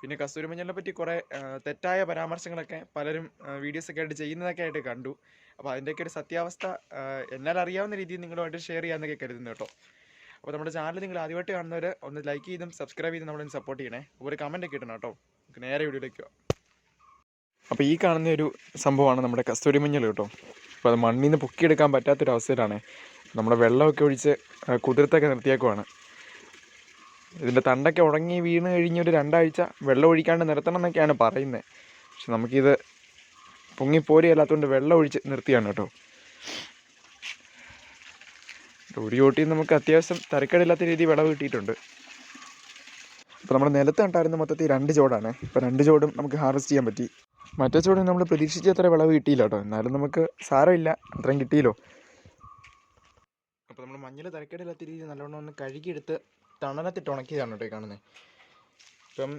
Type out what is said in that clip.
പിന്നെ കസ്തൂരി മഞ്ഞളിനെ പറ്റി കുറേ തെറ്റായ പരാമർശങ്ങളൊക്കെ പലരും വീഡിയോസൊക്കെ ആയിട്ട് ചെയ്യുന്നതൊക്കെ ആയിട്ട് കണ്ടു. അപ്പോൾ അതിൻ്റെയൊക്കെ ഒരു സത്യാവസ്ഥ എന്നാൽ അറിയാവുന്ന രീതിയിൽ നിങ്ങളുമായിട്ട് ഷെയർ ചെയ്യാമെന്നൊക്കെ കരുതുന്നു കേട്ടോ. അപ്പോൾ നമ്മുടെ ചാനൽ നിങ്ങൾ ആദ്യമായിട്ട് കാണുന്നവർ ഒന്ന് ലൈക്ക് ചെയ്തും സബ്സ്ക്രൈബ് ചെയ്തും നമ്മളൊന്ന് സപ്പോർട്ട് ചെയ്യണേ. ഒരു കമൻറ്റ് ഒക്കെ ഇടണം കേട്ടോ. നമുക്ക് നേരെ വീഡിയോയിലേക്ക് പോകാം. അപ്പോൾ ഈ കാണുന്ന ഒരു സംഭവമാണ് നമ്മുടെ കസ്തൂരി മഞ്ഞൾ കേട്ടോ. അപ്പോൾ അത് മണ്ണിൽ നിന്ന് പൊക്കിയെടുക്കാൻ പറ്റാത്തൊരവസ്ഥയിലാണ്. നമ്മുടെ വെള്ളമൊക്കെ ഒഴിച്ച് കുതിർത്തൊക്കെ നിർത്തിയേക്കുവാണ്. ഇതിൻ്റെ തണ്ടൊക്കെ ഉണങ്ങി വീണ് കഴിഞ്ഞൊരു 2 ആഴ്ച വെള്ളം ഒഴിക്കാണ്ട് നിർത്തണം എന്നൊക്കെയാണ് പറയുന്നത്. പക്ഷെ നമുക്കിത് പൊങ്ങിപ്പോരിയല്ലാത്തതുകൊണ്ട് വെള്ളം ഒഴിച്ച് നിർത്തിയാണ് കേട്ടോ. ഒരു ചോട്ടിൽ നമുക്ക് അത്യാവശ്യം തരക്കേടില്ലാത്ത രീതിയിൽ വിളവ് കിട്ടിയിട്ടുണ്ട്. അപ്പോൾ നമ്മുടെ നിലത്ത് നട്ടായിരുന്ന മൊത്തത്തിൽ 2 ചോടാണ്. ഇപ്പോൾ 2 ചോടും നമുക്ക് ഹാർവെസ്റ്റ് ചെയ്യാൻ പറ്റി. മറ്റേ ചോട് നമ്മൾ പ്രതീക്ഷിച്ച അത്ര വിളവ് കിട്ടിയില്ല കേട്ടോ. എന്നാലും നമുക്ക് സാരമില്ല, അത്രയും കിട്ടിയല്ലോ. അപ്പോൾ നമ്മൾ മഞ്ഞൾ തരക്കേടില്ലാത്ത രീതിയിൽ നല്ലോണം ഒന്ന് കഴുകിയെടുത്ത് തണലത്തിട്ട് ഉണക്കിയതാണ് കേട്ടോ ഈ കാണുന്നത്. ഇപ്പം